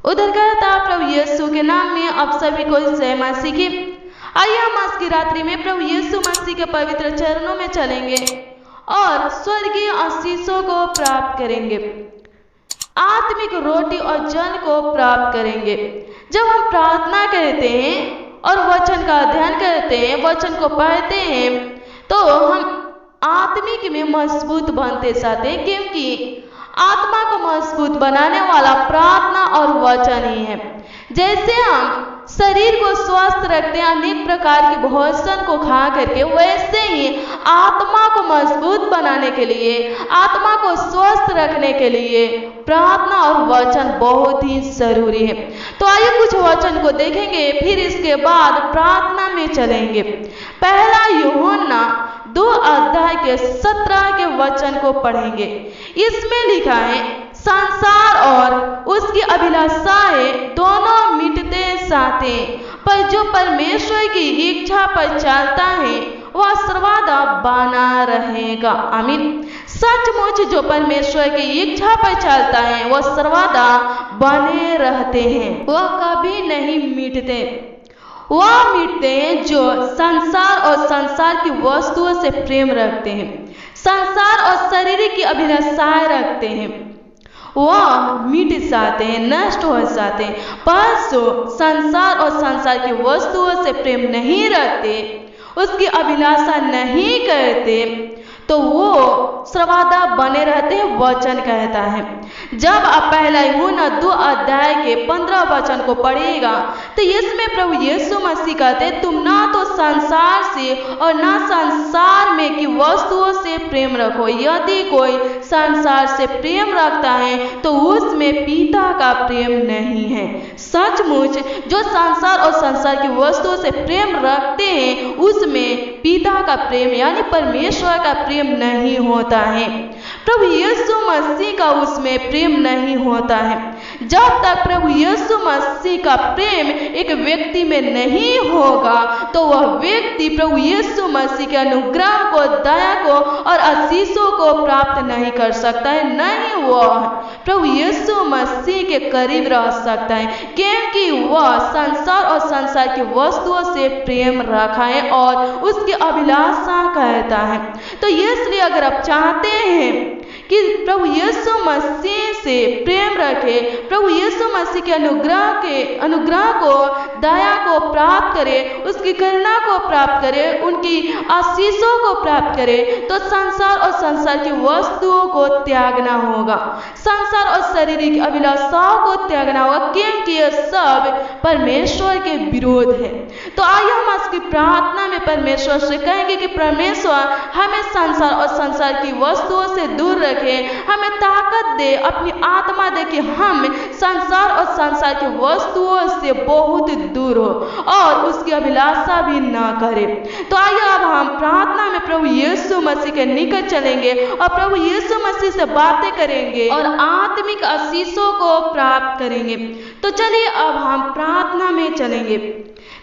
उधर कहता प्रभु यीशु के नाम में अब सभी को जय मसीह की। आइए हम आज की रात्रि में प्रभु यीशु मसीह के पवित्र चरणों में चलेंगे और स्वर्गीय आशीषों को प्राप्त करेंगे, आत्मिक रोटी और जल को प्राप्त करेंगे। जब हम प्रार्थना करते हैं और वचन का अध्ययन करते हैं, वचन को पढ़ते हैं, तो हम आत्मिक में मजबूत बनते जाते हैं, क्योंकि आत्मा को मजबूत बनाने वाला प्रार्थना और वचन ही है। जैसे हम शरीर को स्वस्थ रखते हैं अनेक प्रकार के भोजन को खा करके, वैसे ही आत्मा को मजबूत बनाने के लिए, आत्मा को स्वस्थ रखने के लिए प्रार्थना और वचन बहुत ही जरूरी है। तो आइए कुछ वचन को देखेंगे, फिर इसके बाद प्रार्थना में चलेंगे। पहला यूहन्ना 2 अध्याय के 17 के वचन को पढ़ेंगे। इसमें लिखा है, संसार और उसकी अभिलाषाएं दोनों मिटते जाते, पर जो परमेश्वर की इच्छा पर चलता है वह सर्वदा बना रहेगा। आमीन। सचमुच जो परमेश्वर की इच्छा पर चलता है वह सर्वदा बने रहते हैं, वह कभी नहीं मिटते। वह मिटते हैं जो संसार और संसार की वस्तुओं से प्रेम रखते हैं, संसार और शरीर की अभिलाषाएं रखते हैं, वह मिट जाते हैं, नष्ट हो जाते हैं। पर जो संसार और संसार की वस्तुओं से प्रेम नहीं रखते, उसकी अभिलाषा नहीं करते, तो वो सर्वदा बने रहते हैं, वचन कहता है। जब आप पहला यूहन्ना 2 अध्याय के 15 वचन को पढ़िएगा तो इसमें प्रभु यीशु मसीह कहते, तुम ना तो संसार से और ना संसार में की वस्तुओं से प्रेम रखो। यदि कोई संसार से प्रेम रखता है तो उसमें पिता का प्रेम नहीं है। सचमुच जो संसार और संसार की वस्तुओं से प्रेम रखते हैं उसमें पिता का प्रेम यानी परमेश्वर का प्रेम नहीं होता है। प्रभु यीशु मसीह का उसमें प्रेम नहीं होता है। जब तक प्रभु यीशु मसीह का प्रेम एक व्यक्ति में नहीं होगा तो वह व्यक्ति प्रभु यीशु मसीह के अनुग्रह को, दया को और आशीषों को प्राप्त नहीं कर सकता है, नहीं वह प्रभु यीशु मसीह के करीब रह सकता है, क्योंकि वह संसार और संसार की वस्तुओं से प्रेम रखा है और उसकी अभिलाषा करता है। तो इसलिए अगर आप चाहते हैं कि प्रभु यीशु मसीह से प्रेम रखे, प्रभु यीशु मसीह के अनुग्रह को, दया को प्राप्त करे, उसकी करुणा को प्राप्त करे, उनकी आशीषों को प्राप्त करे, तो संसार और संसार की वस्तुओं को त्यागना होगा, संसार और शारीरिक अभिलाषाओं को त्यागना होगा, क्योंकि यह सब परमेश्वर के विरोध है। तो आइए हम आज की प्रार्थना में परमेश्वर से कहेंगे कि परमेश्वर हमें संसार और संसार की वस्तुओं से दूर रखे, हमें ताकत दे, अपनी आत्मा दे कि हम संसार और संसार की वस्तुओं से बहुत दूर हो और उसकी अभिलाषा भी ना करें। तो आइए अब हम प्रार्थना में प्रभु यीशु मसीह के निकट चलेंगे और प्रभु यीशु मसीह से बातें करेंगे और आत्मिक आशीषों को प्राप्त करेंगे। तो चलिए अब हम प्रार्थना में चलेंगे।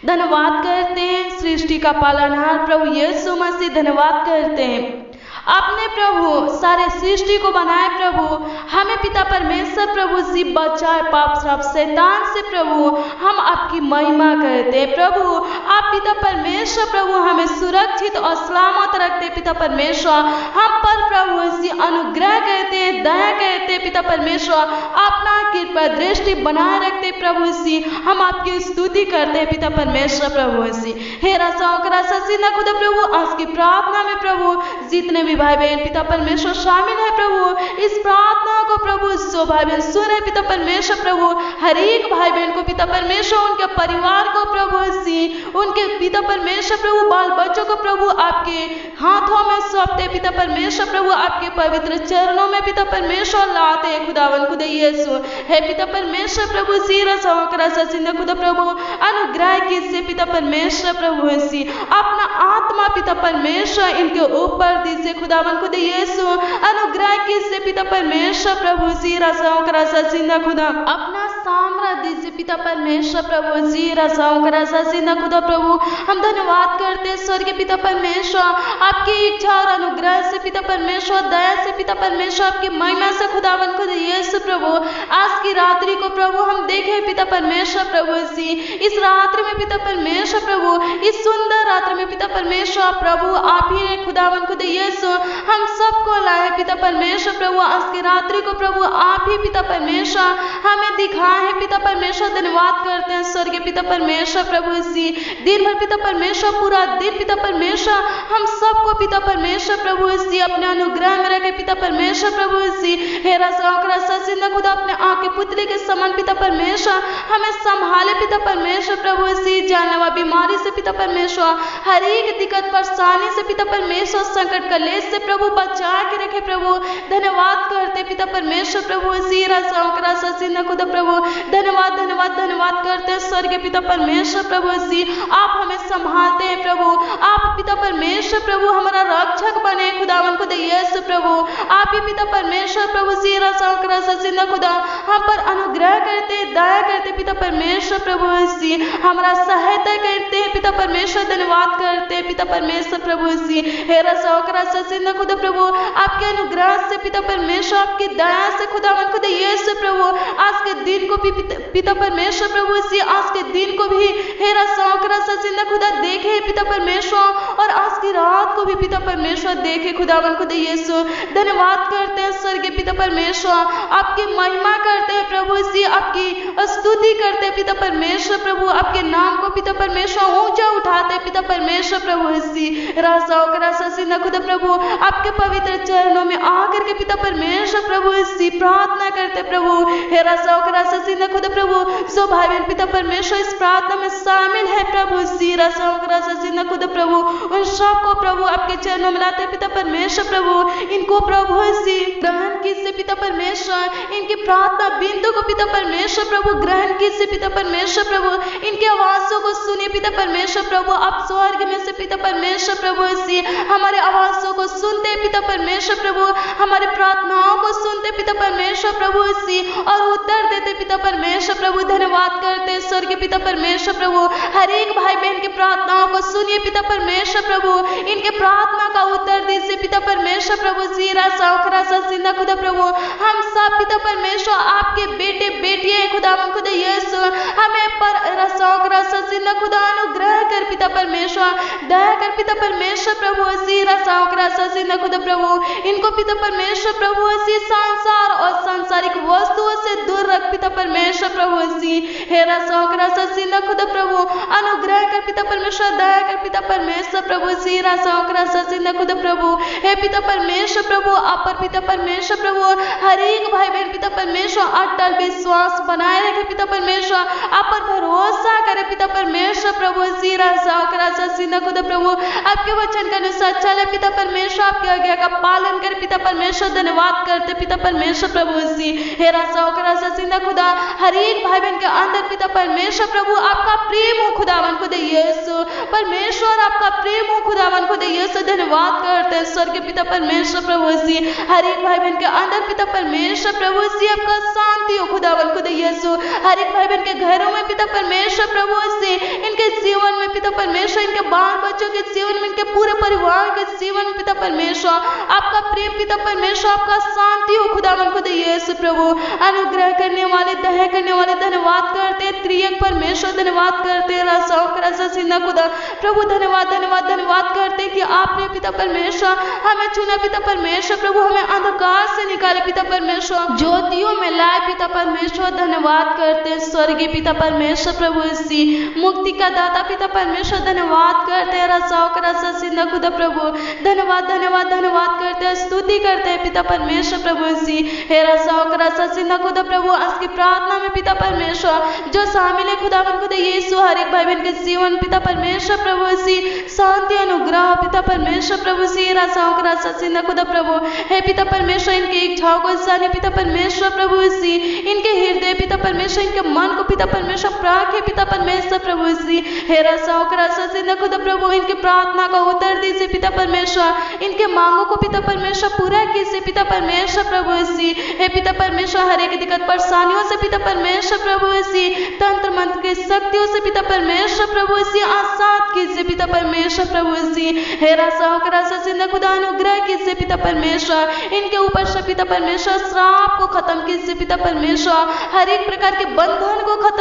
धन्यवाद करते हैं सृष्टि का पालनहार प्रभु यीशु मसीह, धन्यवाद करते हैं आपने प्रभु सारे सृष्टि को बनाए, प्रभु हमें पिता परमेश्वर प्रभु जी बचाए पाप श्राप शैतान से। प्रभु हम आपकी महिमा करते हैं, प्रभु आप पिता परमेश्वर प्रभु हमें सुरक्षित और सलामत रखते पिता परमेश्वर, हम पर प्रभु जी अनुग्रह करते हैं, दया करते हैं पिता परमेश्वर, अपना कृपा दृष्टि बनाए रखते प्रभु जी, हम आपकी स्तुति करते हैं पिता परमेश्वर प्रभु जी। हे राजाओं का राजा सीना खुदा प्रभु आज की प्रार्थना में प्रभु जितने भी भाई बहन पिता परमेश्वर शामिल है प्रभु, इस प्रार्थना को प्रभु सो भाई बहन सुने पिता परमेश्वर प्रभु, हर एक भाई बहन को पिता परमेश्वर, उनके परिवार को प्रभु सी, उनके पिता परमेश्वर प्रभु बाल बच्चों को प्रभु आपके हाथों में सौंपते पिता परमेश्वर प्रभु, आपके पवित्र चरणों में पिता परमेश्वर लाते हैं खुदावन खुदा यीशु। हे पिता परमेश्वर प्रभु सी रसाओं का रसा सिंह खुदा प्रभु अनुग्रह कीजिए पिता परमेश्वर प्रभु सी, अपना आत्मा पिता परमेश्वर इनके ऊपर दीजिए खुदावन खुदा यीशु, अनुग्रह कीजिए पिता परमेश्वर प्रभु जी रसाओं का रसा सिंह खुदा, अपना साम्राज्य दीजिए पिता परमेश्वर प्रभु जी रसाओं का रसा सिंह खुदा प्रभु। हम धन्यवाद करते हैं स्वर्गीय पिता परमेश्वर, आपकी इच्छा और अनुग्रह से पिता परमेश्वर, दया से पिता परमेश्वर, आपकी महिमा से खुदावन खुदा यीशु प्रभु। आज की रात्रि को प्रभु हम देखें देखे पिता परमेश्वर प्रभु सी इस रात्रि में पिता परमेश्वर प्रभु, इस सुंदर रात्रि में पिता परमेश्वर प्रभु, आप ही ने खुदावन खुद यीशु हम सबको लाए पिता परमेश्वर प्रभु। आज की रात्रि को प्रभु आप ही पिता परमेश्वर हमें दिखाए हैं पिता परमेश्वर। धन्यवाद करते हैं स्वर्गीय पिता परमेश्वर प्रभु सी दिन भर पिता परमेश्वर, पूरा दिन पिता परमेश्वर हम सबको पिता परमेश्वर प्रभु सी अपने अनुग्रह में रखे पिता परमेश्वर प्रभु सी। हेरा सौकरा ससिंदा खुदा अपने आंखें पुतले के समान पिता परमेश्वर हमें संभाले पिता परमेश्वर प्रभु सी। जानलेवा बीमारी से पिता परमेश्वर, हर एक दिक्कत परेशानी से पिता परमेश्वर, संकट कलेश से प्रभु बचा के रखे प्रभु। धन्यवाद करते पिता परमेश्वर प्रभु सी। सौकरा ससिंदा खुदा प्रभु धन्यवाद धन्यवाद धन्यवाद करते हैं स्वर्गीय पिता परमेश्वर प्रभु सी। आप हमें संभालते हैं प्रभु, आप पिता परमेश्वर प्रभु हमारा रक्षक बने खुदावन खुदा यीशु प्रभु। आप ही पिता परमेश्वर प्रभु सी सौकरा ससिंदा खुदा हम पर अनुग्रह करते, दया करते पिता परमेश्वर प्रभु सी, हमारा सहायता करते हैं पिता परमेश्वर। धन्यवाद करते पिता परमेश्वर प्रभु सी। हेरा सौकरा ससिंदा खुदा प्रभु आपके अनुग्रह से पिता परमेश्वर, आपकी दया से खुदावन खुदा यीशु प्रभु आज के दिन को भी पिता परमेश्वर प्रभु सी, आज के दिन को भी हेरा सौकरा ससिंदा खुदा देखे पिता परमेश्वर, और आज की रात को भी पिता परमेश्वर देखे खुदावन खुदा यीशु। धन्यवाद करते हैं स्वर्गीय पिता परमेश्वर, आपकी महिमा करते हैं प्रभु सी, आपकी स्तुति करते हैं पिता परमेश्वर प्रभु, आपके नाम को पिता परमेश्वर ऊंचा उठाते हैं पिता परमेश्वर प्रभु सी। रासौकरा ससिंदा खुदा प्रभु आपके पवित्र चरणों में आकर के पिता परमेश्वर प्रभु सी प्रार्थना करते प्रभु। हेरा सौकरा ससिंदा खुदा प्रभु सो भाई बहन पिता परमेश्वर इस प्रार्थना में शामिल है प्रभु सी। रासौकरा ससिंदा खुदा प्रभु उन सबको प्रभु आपके चरणों में लाते पिता परमेश्वर प्रभु, इनको प्रभु सी ग्रहण कीजिए पिता परमेश्वर, इनकी प्रार्थना बिंदु को पिता परमेश्वर प्रभु ग्रहण कीजिए पिता परमेश्वर प्रभु, इनकी आवाजों को सुनिए पिता परमेश्वर प्रभु। आप स्वर्ग में से पिता परमेश्वर प्रभु सी हमारे आवाजों को सुनते पिता परमेश्वर प्रभु, हमारे प्रार्थनाओं को सुनते पिता परमेश्वर प्रभु सी और उत्तर देते पिता परमेश्वर प्रभु। धन्यवाद करते स्वर्गीय पिता परमेश्वर प्रभु, हर एक भाई बहन की प्रार्थनाओं को सुनिए पिता परमेश्वर प्रभु, इनके प्रार्थना का उत्तर दीजिए पिता परमेश्वर प्रभु सी। सौकरा ससिंदा खुदा प्रभु हम सब पिता परमेश्वर आपके बेटे बेटियां खुदा खुदा यीशु, हमें पर सौकरा ससिंदा खुदा अनुग्रह कर पिता परमेश्वर, दया कर पिता परमेश्वर प्रभु सी। सौकरा ससिंदा खुदा प्रभु इनको पिता परमेश्वर प्रभु सी संसार और सांसारिक वस्तुओं से दूर रख पिता परमेश्वर प्रभु सी। हेरा सौकरा ससिंदा खुदा प्रभु अनुग्रह कर पिता परमेश्वर, दया कर पिता परमेश्वर प्रभु सी। सौकरा ससिंदा खुदा प्रभु हे पिता परमेश्वर प्रभु आप पर पिता परमेश्वर प्रभु हर एक भाई बहन पिता परमेश्वर अटल विश्वास बनाए रखे पिता परमेश्वर, आप पर भरोसा करे पिता परमेश्वर प्रभु सी। सौकरा ससिंदा खुदा प्रभु आपके वचन के अनुसार चले पिता परमेश्वर, आपके आज्ञा का पालन करे पिता परमेश्वर। धन्यवाद करते पिता परमेश्वर प्रभु सी। हेरा सौकरा ससिंदा खुदा हर एक भाई बहन के अंदर पिता परमेश्वर प्रभु आपका प्रेम हो खुदावन खुदा यीशु परमेश्वर, आपका प्रेम हो खुदावन खुदा यीशु। धन्यवाद करते स्वर्गीय पिता परमेश्वर प्रभु सी हर एक भाई बहन के अंदर पिता परमेश्वर प्रभु सी आपका शांति हो खुदावन खुदा यीशु। हर एक भाई बहन के घरों में पिता परमेश्वर प्रभु सी, इनके जीवन में पिता परमेश्वर, इनके बाल बच्चों के जीवन में, इनके पूरे परिवार के जीवन में पिता परमेश्वर आपका प्रेम पिता परमेश्वर, आपका शांति हो खुदावन खुदा यीशु प्रभु। अनुग्रह करने वाले, दया करने वाले धन्यवाद करते त्रिएक परमेश्वर, धन्यवाद करते सौकरा ससिंदा खुदा प्रभु धन्यवाद धन्यवाद धन्यवाद करते कि आपने पिता परमेश्वर हमें चुना पिता परमेश्वर प्रभु, हमें अंधकार से निकाले पिता परमेश्वर, ज्योतियों में लाए पिता परमेश्वर। धन्यवाद करते स्वर्गीय पिता परमेश्वर प्रभु सी मुक्ति का दाता पिता परमेश्वर। धन्यवाद करते सौकरा ससिंदा खुदा प्रभु धन्यवाद धन्यवाद धन्यवाद करते, स्तुति करते पिता परमेश्वर प्रभु सी। हेरा सौकरा ससिंदा खुदा प्रभु आज की प्रार्थना में पिता परमेश्वर जो शामिल है खुदावन खुदा यीशु, हर एक भाई बहन के जीवन पिता परमेश्वर प्रभु सी शांति अनुग्रह पिता परमेश्वर प्रभु सी। हेरा सौकरा ससिंदा खुदा प्रभु हे पिता परमेश्वर इनकी इच्छाओं को जाने पिता परमेश्वर प्रभु सी, इनके हृदय पिता परमेश्वर, इनके मन को पिता परमेश्वर प्राखे पिता परमेश्वर प्रभु सी। हेरा सौकरा ससिंदा खुदा प्रभु इनकी प्रार्थना का उत्तर दीजिए पिता परमेश्वर, इनके मांगों को पिता परमेश्वर पूरा कीजिए पिता परमेश्वर प्रभु सी। हे पिता परमेश्वर हर एक दिक्कत परेशानियों से पिता परमेश्वर प्रभु सी, तंत्र मंत्र की शक्तियों से पिता परमेश्वर प्रभु सी आजाद कीजिए पिता परमेश्वर प्रभु सी। हेरा सौकरा ससिंदा खुदा अनुग्रह कीजिए पिता परमेश्वर, इनके ऊपर से पिता परमेश्वर श्राप को खत्म कीजिए पिता परमेश्वर, हर एक प्रकार के बंधन को खत्म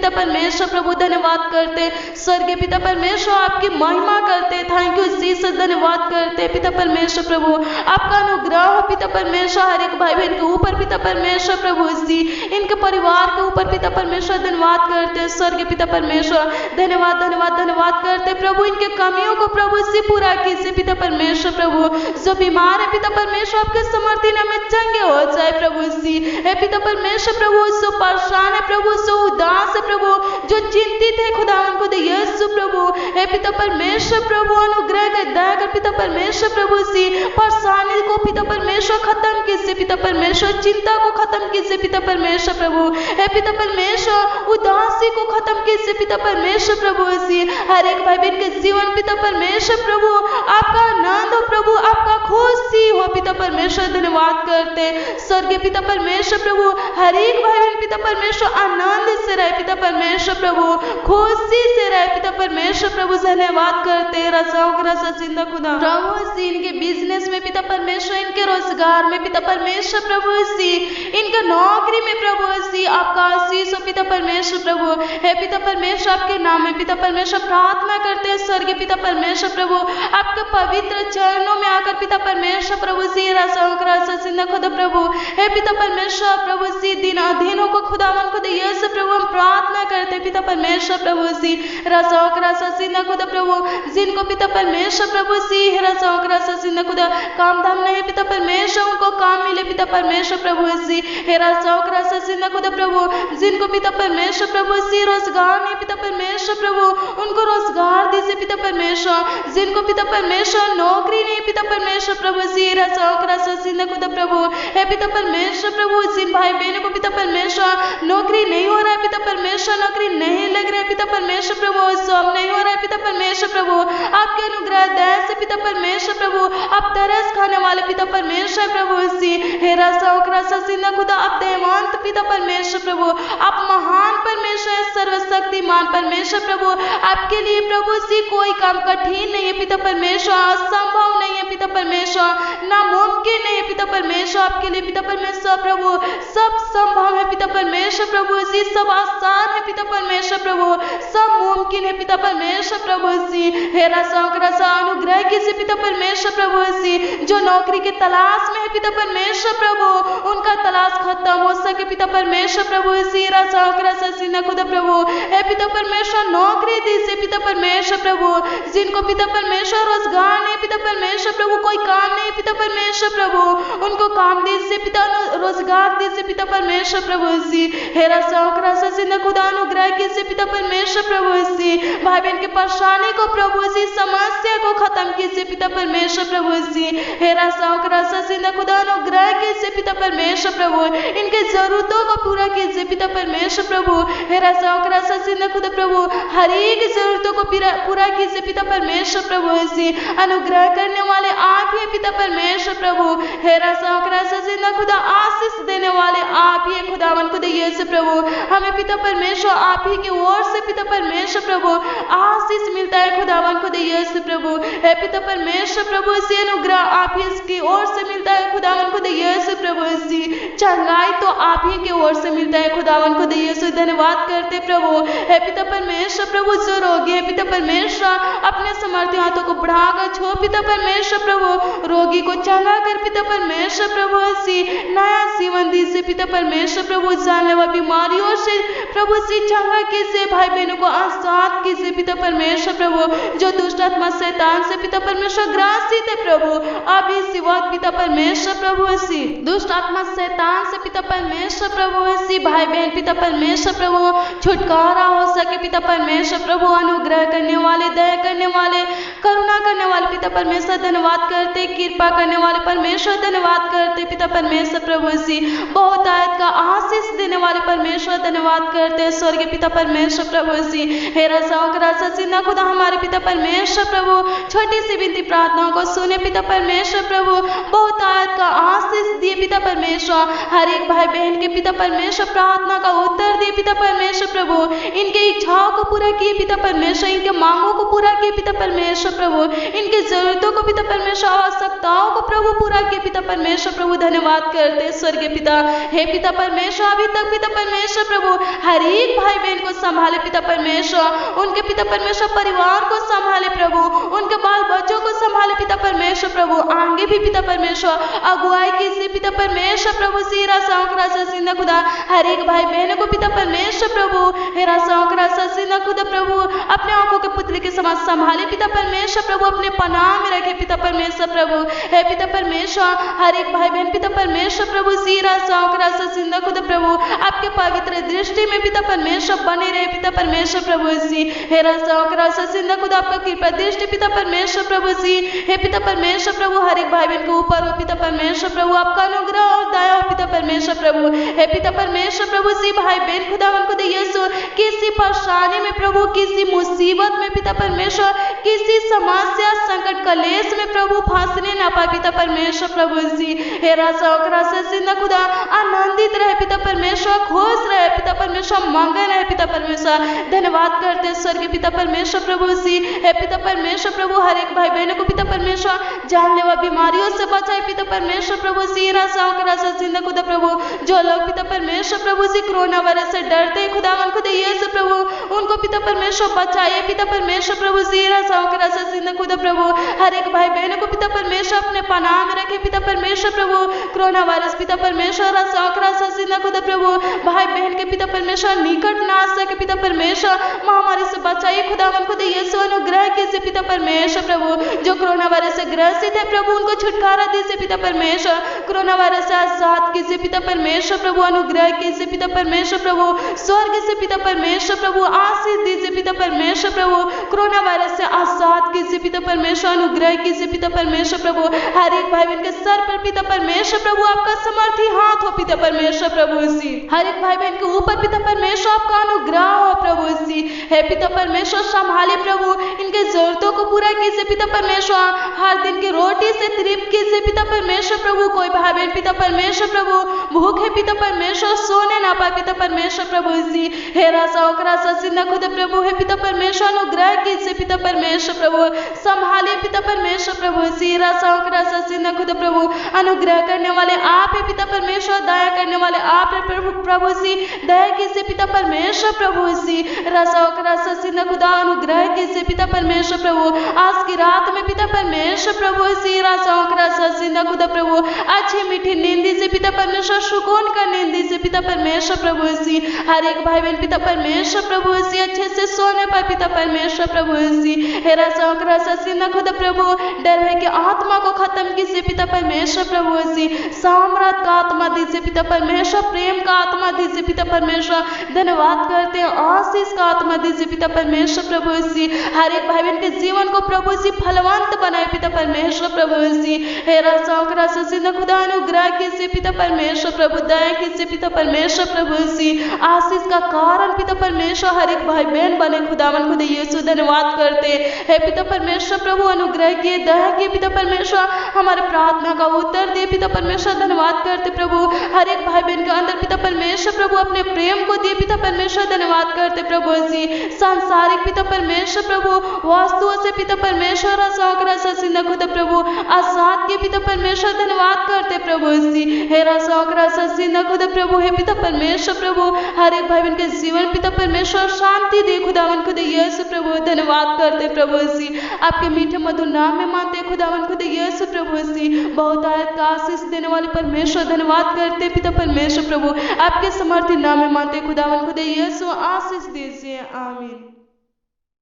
पिता परमेश्वर प्रभु धन्यवाद करते, स्वर्गीय पिता परमेश्वर आपकी महिमा करते। थैंक यू जीसस, धन्यवाद करते पिता परमेश्वर प्रभु। आपका अनुग्रह पिता परमेश्वर हर एक भाई बहन के ऊपर पिता परमेश्वर प्रभु जी, इनके परिवार के ऊपर पिता परमेश्वर धन्यवाद करते, स्वर्गीय पिता परमेश्वर धन्यवाद धन्यवाद धन्यवाद करते प्रभु। इनके कमियों को प्रभु से पूरा कीजिए पिता परमेश्वर प्रभु। जो बीमार है पिता परमेश्वर आपके समर्थी नाम में चंगे हो जाए प्रभु जी। हे पिता परमेश्वर प्रभु, जो परेशान है प्रभु, जो उदास है प्रभु, जो चिंतित है खुदा उनको दे यीशु प्रभु। हे पिता परमेश्वर प्रभु, अनुग्रह कर दया कर पिता परमेश्वर प्रभु जी। परेशानी को पिता परमेश्वर खत्म कीजिए पिता परमेश्वर, चिंता को खत्म कीजिए पिता परमेश्वर प्रभु। हे पिता परमेश्वर उदासी को खत्म कीजिए पिता परमेश्वर प्रभु जी। हर एक भाई बहन के जीवन पिता परमेश्वर प्रभु आपका आनंद हो प्रभु, आपका खुशी हो पिता परमेश्वर, धन्यवाद करते स्वर्गीय पिता परमेश्वर प्रभु। हर एक भाई बहन पिता परमेश्वर आनंद से रहे पिता परमेश्वर प्रभु, खुशी से रहे पिता परमेश्वर प्रभु, धन्यवाद करते रजाओं का रजा जिंदा खुदा प्रभु जी। इनके बिजनेस में पिता परमेश्वर, इनके रोजगार में पिता परमेश्वर प्रभु जी, इनके नौकरी में प्रभु जी आपका आशीष हो पिता परमेश्वर प्रभु। हे पिता परमेश्वर आपके नाम में पिता परमेश्वर प्रार्थना करते हैं स्वर्गीय पिता परमेश्वर प्रभु। आपके पवित्र चरणों में आकर पिता परमेश्वर प्रभु जी रजाओं का रजा जिंदा खुदा प्रभु। हे पिता परमेश्वर प्रभु जी, दिन अधीनों को खुदावन खुदा यीशु प्रभु हम प्रार्थना करते पिता परमेश्वर प्रभु जी रजाओं का रजा जिंदा खुदा प्रभु। जिनको पिता परमेश्वर प्रभु जी रजाओं का रजा जिंदा खुदा काम धाम नहीं पिता परमेश्वर, उनको काम मिले पिता परमेश्वर प्रभु जी। हे रजाओं का रजा जिंदा खुदा प्रभु। जिनको पिता परमेश्वर प्रभु जी रोजगार नहीं पिता परमेश्वर प्रभु, उनको रोजगार दीजिए पिता परमेश्वर। जिनको पिता परमेश्वर नौकरी नहीं पिता परमेश्वर प्रभु जी रजाओं का रजा जिंदा खुदा प्रभु। हे पिता परमेश्वर प्रभु, जिन भाई बहनों को पिता परमेश्वर नौकरी नहीं हो रहा है पिता परमेश्वर, नौकरी नहीं लग रहा है पिता परमेश्वर प्रभु, जॉब नहीं हो रहा है पिता परमेश्वर प्रभु, आपके अनुग्रह दया से पिता परमेश्वर प्रभु आप तरस खाने वाले पिता परमेश्वर प्रभु जी। हे रजाओं का रजा जिंदा खुदा आप दयावंत पिता परमेश्वर प्रभु, आप महान परमेश्वर, सर्वशक्तिमान परमेश्वर प्रभु। आपके लिए प्रभु जी कोई काम कठिन नहीं है पिता परमेश्वर, असंभव नहीं है पिता परमेश्वर, नामुमकिन नहीं है पिता परमेश्वर। आपके लिए पिता परमेश्वर प्रभु सब संभव है पिता परमेश्वर प्रभु जी, सब आसान है पिता परमेश्वर प्रभु, सब मुमकिन है पिता परमेश्वर प्रभु जी। हे रजाओं का रजा अनुग्रह कीजिए पिता परमेश्वर प्रभु जी। जो नौकरी के तलाश में है पिता परमेश्वर प्रभु, उनका तलाश खत्म हो सके पिता परमेश्वर प्रभु जी रजाओं का रजा जिंदा खुदा प्रभु। हे पिता परमेश्वर नौकरी दीजिए पिता परमेश्वर प्रभु। जिनको पिता परमेश्वर रोजगार नहीं पिता परमेश्वर प्रभु, कोई काम नहीं पिता परमेश्वर प्रभु, उनको काम दीजिए पिता, रोजगार दीजिए पिता परमेश्वर प्रभु जी। हे रजाओं का रजा जिंदा खुदा अनुग्रह कीजिए पिता परमेश्वर प्रभु जी। भाई बहन की परेशानी को प्रभु जी, समस्या को खत्म कीजिए पिता परमेश्वर प्रभु जी। हे रजाओं का रजा जिंदा खुदा अनुग्रह कीजिए पिता परमेश्वर प्रभु। इनके जरूरतों को पूरा कीजिए पिता परमेश्वर प्रभु। हे रजाओं का रजा जिंदा खुदा प्रभु, हर एक जरूरतों को पूरा कीजिए पिता परमेश्वर प्रभु जी। अनुग्रह करने वाले आप ही पिता परमेश्वर प्रभु। हे रजाओं का रजा जिंदा खुदा आशीष देने वाले आप ही खुदावन खुदा यीशु प्रभु। हमें पिता परमेश्वर आप ही की ओर से पिता परमेश्वर प्रभु आशीष मिलता है खुदावन खुदा यीशु प्रभु। हे पिता परमेश्वर प्रभु से अनुग्रह आप ही की ओर से मिलता है खुदावन खुदा यीशु प्रभु जी। चंगाई तो आप ही की ओर से मिलता है खुदावन खुदा यीशु, धन्यवाद करते प्रभु। हे पिता परमेश्वर प्रभु, जो रोगी है पिता परमेश्वर अपने समर्थी हाथों को बढ़ाकर छो पिता परमेश्वर प्रभु, रोगी को चंगा कर पिता परमेश्वर प्रभु जी। नया जीवन दीजिए पिता परमेश्वर प्रभु, जानलेवा बीमारियों से प्रभु जी चंगा कीजिए, भाई बहनों को आजाद कीजिए पिता परमेश्वर प्रभु। जो दुष्ट आत्मा शैतान से पिता परमेश्वर ग्रासित है प्रभु, अभी सिवा पिता परमेश्वर प्रभु जी। दुष्ट आत्मा शैतान से पिता परमेश्वर प्रभु जी, भाई बहन पिता परमेश्वर प्रभु छुटकारा हो सके पिता परमेश्वर प्रभु। अनुग्रह करने वाले, दया करने वाले, करुणा करने वाले पिता परमेश्वर धन्यवाद करते, कृपा करने वाले परमेश्वर धन्यवाद करते पिता परमेश्वर प्रभु जी। बहुत आयत का आशीष देने वाले परमेश्वर धन्यवाद करते स्वर्गीय पिता परमेश्वर प्रभु जी। हे रजाओं का रजा जिंदा खुदा हमारे पिता परमेश्वर प्रभु, छोटी सी विनती प्रार्थनाओं को सुने पिता परमेश्वर प्रभु। बहुत आयत का आशीष दिए पिता परमेश्वर, हर एक भाई बहन के पिता परमेश्वर प्रार्थना का उत्तर दिए पिता परमेश्वर प्रभु। इनके इच्छाओं को पूरा किए पिता परमेश्वर, इनके मांगों को पूरा किए पिता परमेश्वर प्रभु, इनकी जरूरतों को पिता परमेश्वर, आवश्यकताओं को प्रभु पूरा किए पिता परमेश्वर प्रभु। धन्यवाद करते स्वर्गीय पिता। हे पिता परमेश्वर, अभी तक पिता परमेश्वर प्रभु हर एक भाई बहन को संभाले पिता परमेश्वर, उनके पिता परमेश्वर परिवार को संभाले प्रभु, उनके बाल बच्चों को संभाले पिता परमेश्वर प्रभु, आगे भी पिता परमेश्वर अगुवाई कीजिए पिता परमेश्वर प्रभु। सीरा सौकरा ससीना खुदा हर एक भाई बहनों को पिता परमेश्वर प्रभु, हेरा सौकरा ससीना खुदा प्रभु, अपने आंखों के पुतले के समान संभाले पिता परमेश्वर प्रभु, अपने पनाह में रखे पिता परमेश्वर प्रभु। हे पिता परमेश्वर हर एक भाई बहन पिता परमेश्वर प्रभु, सीरा सौकरा ससीना खुदा प्रभु, आपके पवित्र दृष्टि में पिता परमेश्वर बने रहे पिता परमेश्वर प्रभु सी। हेरा सौकरा ससीना खुदा आपका कृपा दृष्टि पिता परमेश्वर प्रभु सी। हे पिता परमेश्वर प्रभु हर एक भाई बहन के ऊपर हो पिता परमेश्वर प्रभु, आपका अनुग्रह और दया हो पिता परमेश्वर प्रभु। हे पिता परमेश्वर प्रभु सी भाई बहन खुदा उनको दे यीशु किसी परेशानी में प्रभु, किसी मुसीबत में पिता परमेश्वर, किसी समस्या संकट कलेश में प्रभु फंसने ना पाए पिता परमेश्वर प्रभु सी। हेरा सौकरा ससीना खुदा आनंदित रहे पिता परमेश्वर, खुश रहे पिता परमेश्वर, मंगल रहे पिता परमेश्वर। धन्यवाद करते स्वर्गीय पिता परमेश्वर प्रभु सी। हे पिता परमेश्वर प्रभु हर एक भाई बहनों को पिता परमेश्वर जानलेवा बीमारियों से बचाए पिता परमेश्वर प्रभु। सीरा सौकरा ससीना खुदा प्रभु, जो लोग पिता परमेश्वर प्रभु सी कोरोना वायरस से डरते हैं खुदा खुदा यीशु प्रभु, उनको पिता परमेश्वर बचाइए पिता परमेश्वर प्रभु। सीरा सौकरा ससीना खुदा प्रभु, हर एक भाई बहनों को पिता परमेश्वर अपने पनाह में रखे पिता परमेश्वर प्रभु। कोरोना वायरस पिता परमेश्वर सौकरा ससीना खुदा प्रभु, भाई बहन के पिता परमेश्वर निकट ना आ सके पिता परमेश्वर, महामारी से बचाइए खुदा खुदा यीशु। अनुग्रह कीजिए पिता परमेश्वर प्रभु, जो कोरोना वायरस से ग्रसित है प्रभु उनको छुटकारा दीजिए पिता परमेश्वर। कोरोना वायरस से आजाद कीजिए पिता परमेश्वर प्रभु, अनुग्रह कीजिए पिता परमेश्वर प्रभु, स्वर्ग से पिता परमेश्वर प्रभु आशीष दीजिए पिता परमेश्वर प्रभु। कोरोना वायरस से आजाद कीजिए पिता परमेश्वर, अनुग्रह कीजिए पिता परमेश्वर प्रभु। हर एक भाई बहन के सर पर पिता परमेश्वर प्रभु आपका समर्थी हाथ हो पिता परमेश्वर प्रभु सी। हर एक भाई बहन के ऊपर पिता परमेश्वर आपका अनुग्रह हो प्रभु सी। हे पिता परमेश्वर संभाले प्रभु, इनके जरूरतों को पूरा कीजिए पिता परमेश्वर, हर दिन की रोटी से तृप्त कीजिए पिता परमेश्वर प्रभु। कोई भाई बहन पिता परमेश्वर प्रभु भूखे पिता परमेश्वर सोने ना पाए पिता परमेश्वर प्रभु सी। हेरा सौकरा ससीना खुदा प्रभु, हे पिता परमेश्वर अनुग्रह कीजिए पिता परमेश्वर प्रभु, संभालिए पिता परमेश्वर प्रभु। सीरा सौकरा ससीना खुदा प्रभु, अनुग्रह करने वाले आप है पिता परमेश्वर, दया करने वाले आप है प्रभु प्रभु सी। दया कीजिए पिता परमेश्वर प्रभु सी। रसौकरा ससीना खुदा अनुग्रह कीजिए पिता परमेश्वर प्रभु, आज की रात में पिता परमेश्वर प्रभु सीरा सौकरा ससीना खुदा प्रभु, अच्छी मीठी नींद दीजिए पिता परमेश्वर, सुकून का नींद दीजिए पिता परमेश्वर प्रभु सी। हर एक भाई बहन पिता परमेश्वर प्रभु सी अच्छे से सोने पाए पिता परमेश्वर प्रभु सी। हेरा सौकरा ससीना खुदा प्रभु, डर है कि आत्मा को खत्म कीजिए पिता परमेश्वर प्रभु सी। साम्राज्य का आत्मा दीजिए पिता परमेश्वर, प्रेम का आत्मा दीजिए पिता परमेश्वर। धन्यवाद करते हैं आशीष का आत्मा दीजिए पिता परमेश्वर प्रभु सी। हर एक भाई बहन के जीवन को प्रभु सी फलवंत बनाए पिता परमेश्वर प्रभु सी। हेरा सौकरा ससीना खुदा अनुग्रह कीजिए पिता परमेश्वर प्रभु, दया कीजिए पिता परमेश्वर प्रभु सी। आशीष का कारण पिता परमेश्वर हर एक भाई बहन बने खुदावन खुदा यीशु। धन्यवाद करते हैं पिता परमेश्वर प्रभु, अनुग्रह किए दया किए पिता परमेश्वर, हमारे प्रार्थना का उत्तर दिए पिता परमेश्वर। धन्यवाद करते प्रभु, हर एक भाई बहन के अंदर पिता परमेश्वर प्रभु अपने प्रेम को दिए पिता परमेश्वर। धन्यवाद करते प्रभु सी। सांसारिक पिता परमेश्वर प्रभु वस्तुओं से पिता परमेश्वर सौकरा ससीना खुदा प्रभु आजाद के पिता परमेश्वर। धन्यवाद करते प्रभु सी। हेरा सौकरा ससीना खुदा प्रभु, हे पिता परमेश्वर प्रभु हर एक भाई बहन के जीवन पिता परमेश्वर शांति दे खुदावन खुदा यीशु प्रभु। धन्यवाद करते प्रभु सी, आपके मीठे मधुर नाम में मानते खुदावन खुदा यीशु प्रभु सी। बहुत आशीष देने वाले परमेश्वर धन्यवाद करते पिता परमेश्वर प्रभु, आपके समर्थी नाम में मानते खुदावन खुदा यीशु। आशीष दीजिए, आमीन।